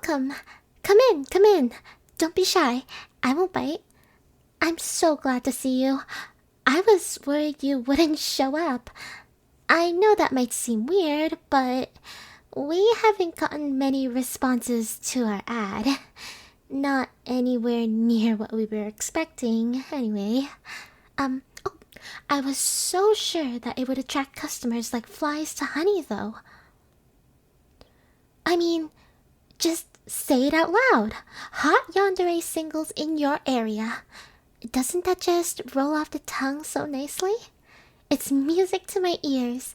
welcome. Come in, come in. Don't be shy. I won't bite. I'm so glad to see you. I was worried you wouldn't show up. I know that might seem weird, but we haven't gotten many responses to our ad. Not anywhere near what we were expecting, anyway. Oh, I was so sure that it would attract customers like flies to honey, though. I mean, just say it out loud. Hot Yandere singles in your area. Doesn't that just roll off the tongue so nicely? It's music to my ears.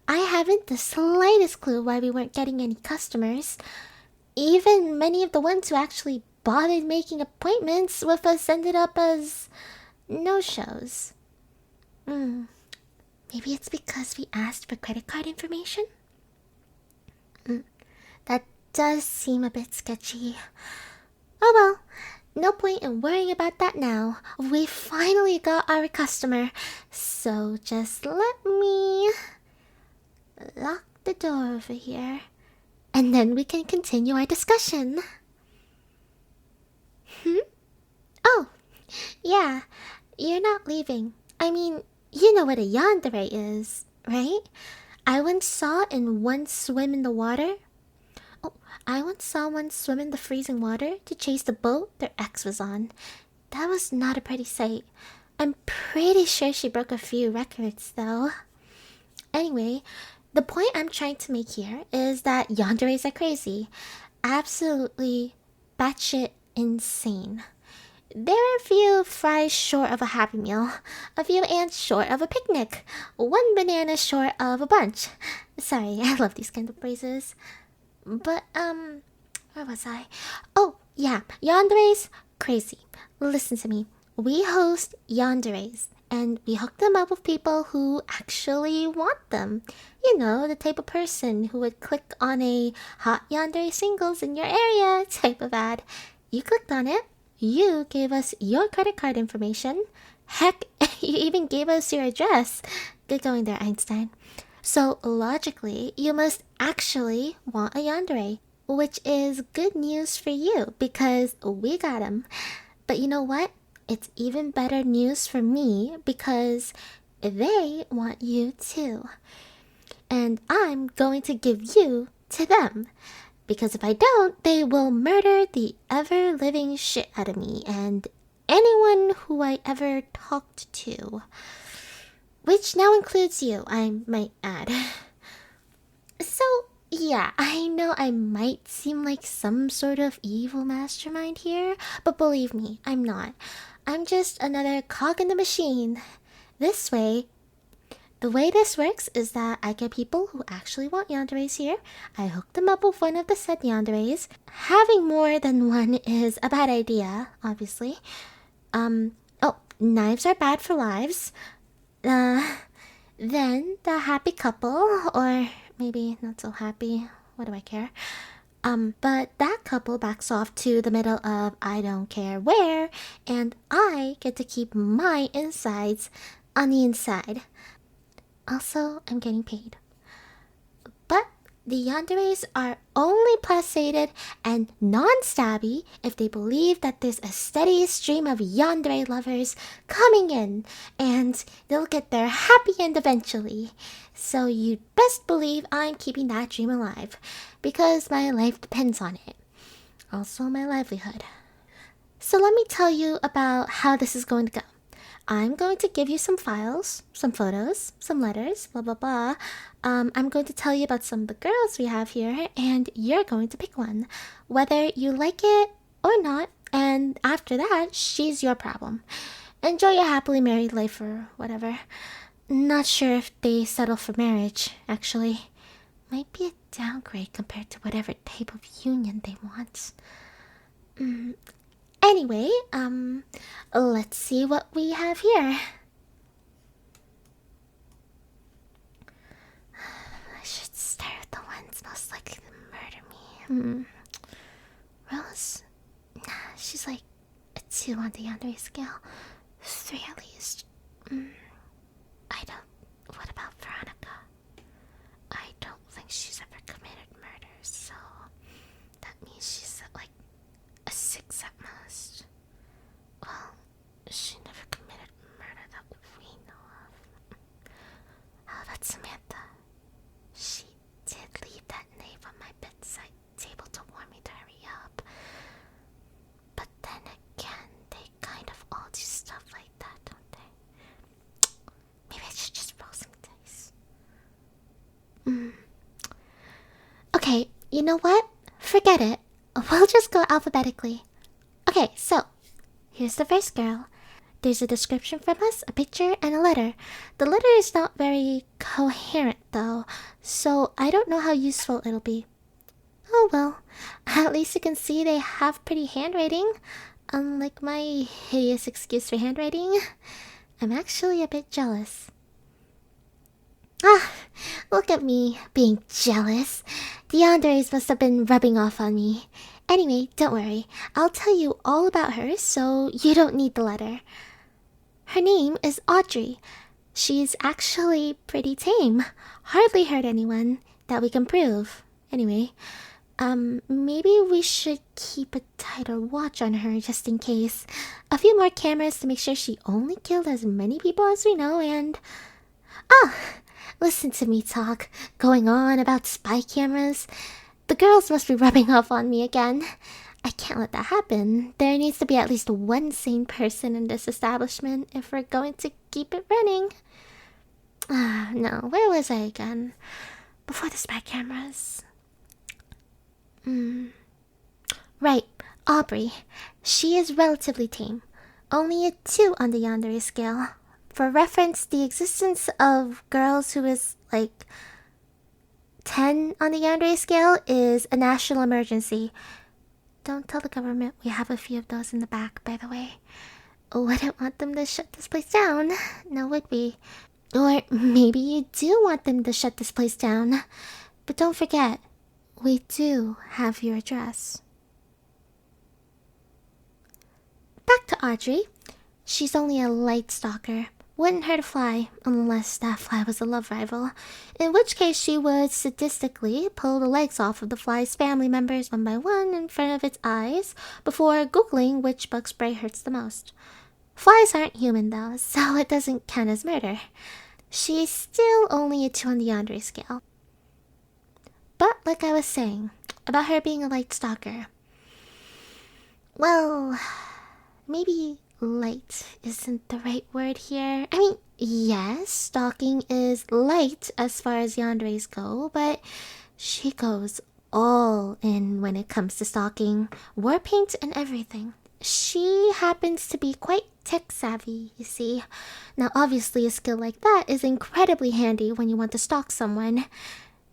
I haven't the slightest clue why we weren't getting any customers. Even many of the ones who actually bothered making appointments with us ended up as no-shows. Maybe it's because we asked for credit card information? That does seem a bit sketchy. Oh well, no point in worrying about that now. We finally got our customer. So just let me lock the door over here. And then we can continue our discussion. Oh, yeah. You're not leaving. I mean, you know what a yandere is, right? I once saw one swim in the water. Oh, I once saw one swim in the freezing water to chase the boat their ex was on. That was not a pretty sight. I'm pretty sure she broke a few records, though. Anyway, the point I'm trying to make here is that yanderes are crazy. Absolutely batshit insane. There are a few fries short of a Happy Meal, a few ants short of a picnic, one banana short of a bunch. Sorry, I love these kind of phrases. But, where was I? Oh, yeah, yanderes, crazy. Listen to me. We host yanderes, and we hook them up with people who actually want them. You know, the type of person who would click on a hot yandere singles in your area type of ad. You clicked on it. You gave us your credit card information. Heck, you even gave us your address. Good going there, Einstein. So logically, you must actually want a yandere, which is good news for you because we got him. But you know what? It's even better news for me because they want you too. And I'm going to give you to them. Because if I don't, they will murder the ever-living shit out of me and anyone who I ever talked to. Which now includes you, I might add. So, yeah, I know I might seem like some sort of evil mastermind here, but believe me, I'm not. I'm just another cog in the machine. This way, the way this works is that I get people who actually want yanderes here. I hook them up with one of the said yanderes. Having more than one is a bad idea, obviously. Oh, knives are bad for lives. Then the happy couple, or maybe not so happy, what do I care? But that couple backs off to the middle of I don't care where, and I get to keep my insides on the inside. Also, I'm getting paid. But the yanderes are only placated and non-stabby if they believe that there's a steady stream of yandere lovers coming in, and they'll get their happy end eventually. So you'd best believe I'm keeping that dream alive, because my life depends on it. Also my livelihood. So let me tell you about how this is going to go. I'm going to give you some files, some photos, some letters, blah blah blah. I'm going to tell you about some of the girls we have here, and you're going to pick one, whether you like it or not, and after that, she's your problem. Enjoy your happily married life or whatever. Not sure if they settle for marriage, actually. Might be a downgrade compared to whatever type of union they want. Anyway, let's see what we have here. I should start with the ones most likely to murder me. Rose? Nah, she's like a 2 on the Yandere scale. 3 at least. What about Veronica? I don't think she's ever committed murder, so that means she's Okay, you know what? Forget it. We'll just go alphabetically. Okay, so here's the first girl. There's a description from us, a picture, and a letter. The letter is not very coherent, though, so I don't know how useful it'll be. Oh well, at least you can see they have pretty handwriting. Unlike my hideous excuse for handwriting, I'm actually a bit jealous. Ah, look at me, being jealous. The Yanderes must have been rubbing off on me. Anyway, don't worry. I'll tell you all about her, so you don't need the letter. Her name is Audrey. She's actually pretty tame. Hardly hurt anyone, that we can prove. Anyway, maybe we should keep a tighter watch on her just in case. A few more cameras to make sure she only killed as many people as we know and... Ah! Listen to me talk, going on about spy cameras. The girls must be rubbing off on me again. I can't let that happen. There needs to be at least one sane person in this establishment if we're going to keep it running. No, where was I again? Before the spy cameras. Right, Aubrey. She is relatively tame. Only a 2 on the Yandere scale. For reference, the existence of girls who is like 10 on the Yandere scale is a national emergency. Don't tell the government we have a few of those in the back, by the way. Wouldn't want them to shut this place down, now would we? Or maybe you do want them to shut this place down. But don't forget, we do have your address. Back to Audrey. She's only a light stalker. Wouldn't hurt a fly, unless that fly was a love rival. In which case she would sadistically pull the legs off of the fly's family members one by one in front of its eyes before googling which bug spray hurts the most. Flies aren't human though, so it doesn't count as murder. She's still only a 2 on the Yandere scale. But like I was saying, about her being a light stalker. Well, maybe light isn't the right word here. I mean, yes, stalking is light as far as yanderes go, but she goes all in when it comes to stalking. War paint and everything. She happens to be quite tech savvy, you see. Now obviously a skill like that is incredibly handy when you want to stalk someone.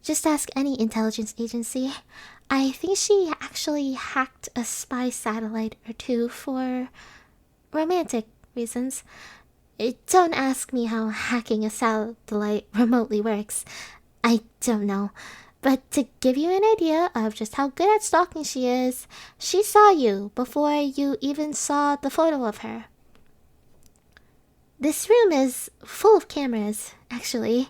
Just ask any intelligence agency. I think she actually hacked a spy satellite or 2 for romantic reasons. Don't ask me how hacking a satellite remotely works. I don't know. But to give you an idea of just how good at stalking she is, she saw you before you even saw the photo of her. This room is full of cameras, actually.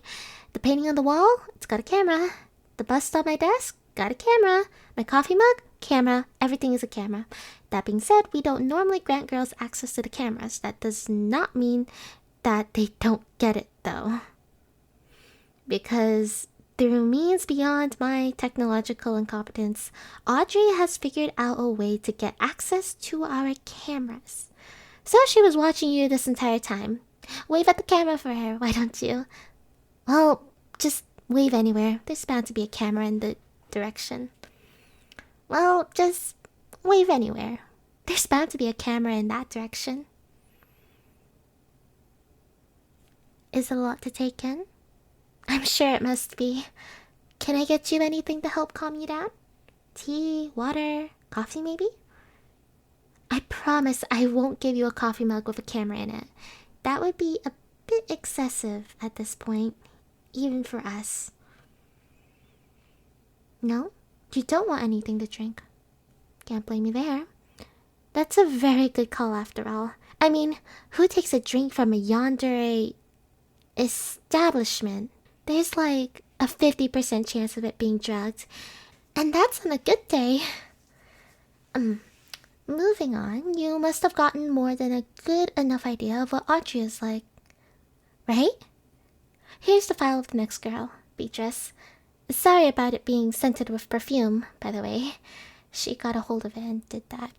The painting on the wall, it's got a camera. The bust on my desk, got a camera. My coffee mug, camera. Everything is a camera. That being said, we don't normally grant girls access to the cameras. That does not mean that they don't get it, though. Because through means beyond my technological incompetence, Audrey has figured out a way to get access to our cameras. So she was watching you this entire time. Wave at the camera for her, why don't you? Well, just wave anywhere. There's bound to be a camera in the direction. Well, just wave anywhere. There's bound to be a camera in that direction. Is it a lot to take in? I'm sure it must be. Can I get you anything to help calm you down? Tea, water, coffee maybe? I promise I won't give you a coffee mug with a camera in it. That would be a bit excessive at this point, even for us. No? You don't want anything to drink. Can't blame you there. That's a very good call after all. I mean, who takes a drink from a Yandere establishment? There's like a 50% chance of it being drugged. And that's on a good day. Moving on, you must have gotten more than a good enough idea of what Audrey is like. Right? Here's the file of the next girl, Beatrice. Sorry about it being scented with perfume, by the way. She got a hold of it and did that.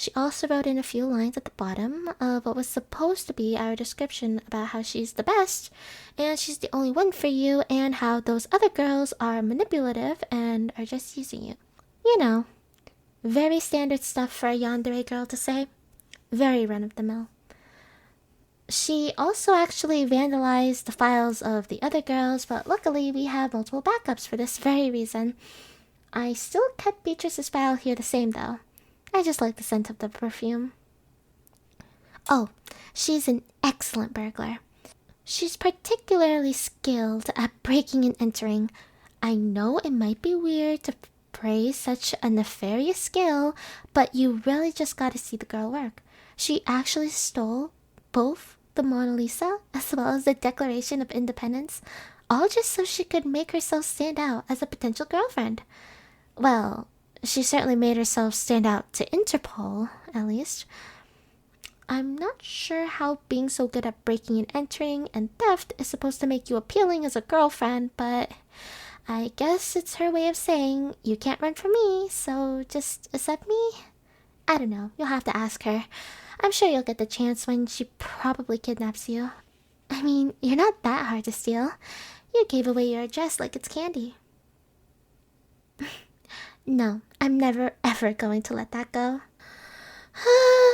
She also wrote in a few lines at the bottom of what was supposed to be our description about how she's the best, and she's the only one for you, and how those other girls are manipulative and are just using you. You know, very standard stuff for a Yandere girl to say. Very run of the mill. She also actually vandalized the files of the other girls, but luckily we have multiple backups for this very reason. I still kept Beatrice's file here the same though. I just like the scent of the perfume. Oh, she's an excellent burglar. She's particularly skilled at breaking and entering. I know it might be weird to praise such a nefarious skill, but you really just gotta see the girl work. She actually stole both the Mona Lisa as well as the Declaration of Independence, all just so she could make herself stand out as a potential girlfriend. Well, she certainly made herself stand out to Interpol, at least. I'm not sure how being so good at breaking and entering and theft is supposed to make you appealing as a girlfriend, but I guess it's her way of saying, you can't run from me, so just accept me? I don't know, you'll have to ask her. I'm sure you'll get the chance when she probably kidnaps you. I mean, you're not that hard to steal. You gave away your address like it's candy. No, I'm never ever going to let that go.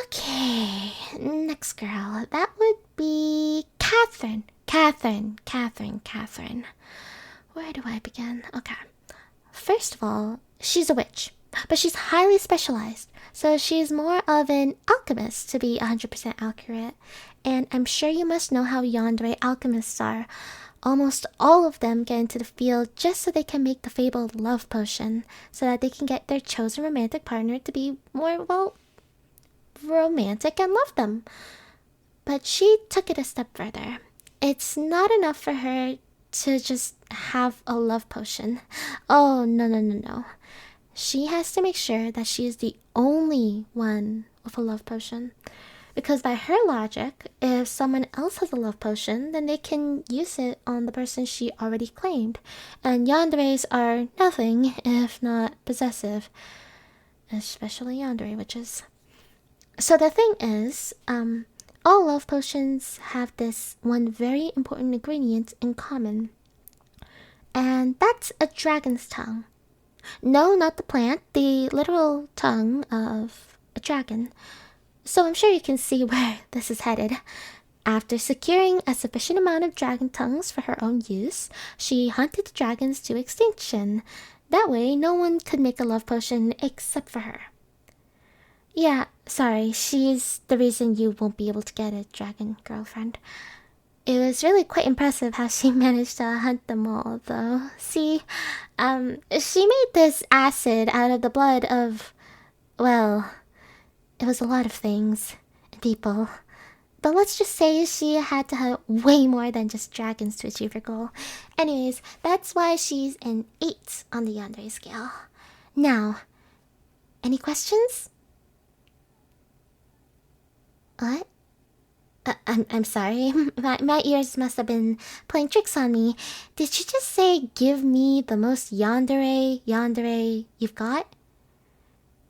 Okay, next girl. That would be Catherine. Catherine. Where do I begin? Okay. First of all, she's a witch, but she's highly specialized, so she's more of an alchemist to be 100% accurate. And I'm sure you must know how Yandere alchemists are. Almost all of them get into the field just so they can make the fabled love potion, so that they can get their chosen romantic partner to be more, well, romantic and love them. But she took it a step further. It's not enough for her to just have a love potion. Oh, no. She has to make sure that she is the only one with a love potion. Because by her logic, if someone else has a love potion, then they can use it on the person she already claimed. And yanderes are nothing if not possessive. Especially yandere witches. So the thing is, all love potions have this one very important ingredient in common. And that's a dragon's tongue. No, not the plant, the literal tongue of a dragon. So I'm sure you can see where this is headed. After securing a sufficient amount of dragon tongues for her own use, she hunted the dragons to extinction. That way, no one could make a love potion except for her. Yeah, sorry, she's the reason you won't be able to get a dragon girlfriend. It was really quite impressive how she managed to hunt them all, though. See, she made this acid out of the blood of, well, it was a lot of things and people. But let's just say she had to hunt way more than just dragons to achieve her goal. Anyways, that's why she's an 8 on the Yandere scale. Now, any questions? What? I'm sorry. My ears must have been playing tricks on me. Did you just say give me the most yandere you've got?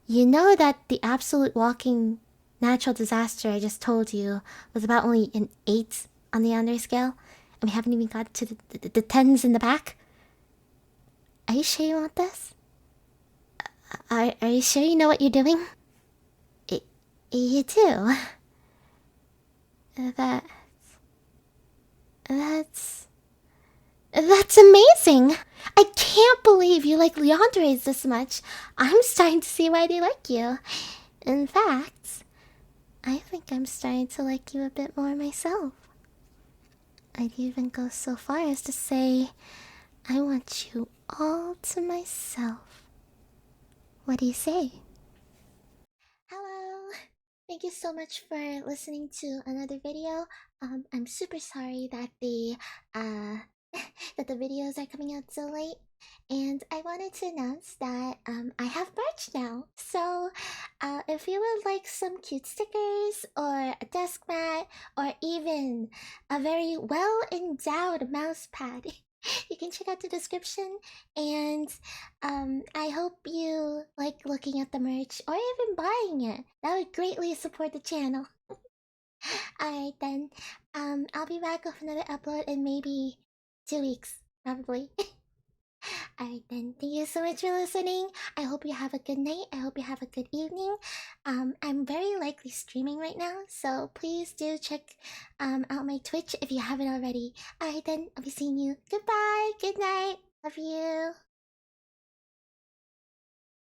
You know that the absolute walking natural disaster I just told you was about only an 8 on the yandere scale? And we haven't even got to the 10s in the back? Are you sure you want this? Are you sure you know what you're doing? You do. That's amazing! I can't believe you like Yanderes this much. I'm starting to see why they like you. In fact, I think I'm starting to like you a bit more myself. I'd even go so far as to say, I want you all to myself. What do you say? Hello! Thank you so much for listening to another video. I'm super sorry that that the videos are coming out so late. And I wanted to announce that I have merch now. So if you would like some cute stickers or a desk mat or even a very well endowed mouse pad, You can check out the description, and I hope you like looking at the merch or even buying it. That would greatly support the channel. Alright then. I'll be back with another upload in maybe 2 weeks, probably. Alright then. Thank you so much for listening. I hope you have a good night. I hope you have a good evening. I'm very likely streaming right now, so please do check out my Twitch if you haven't already. Alright then, I'll be seeing you. Goodbye. Good night. Love you.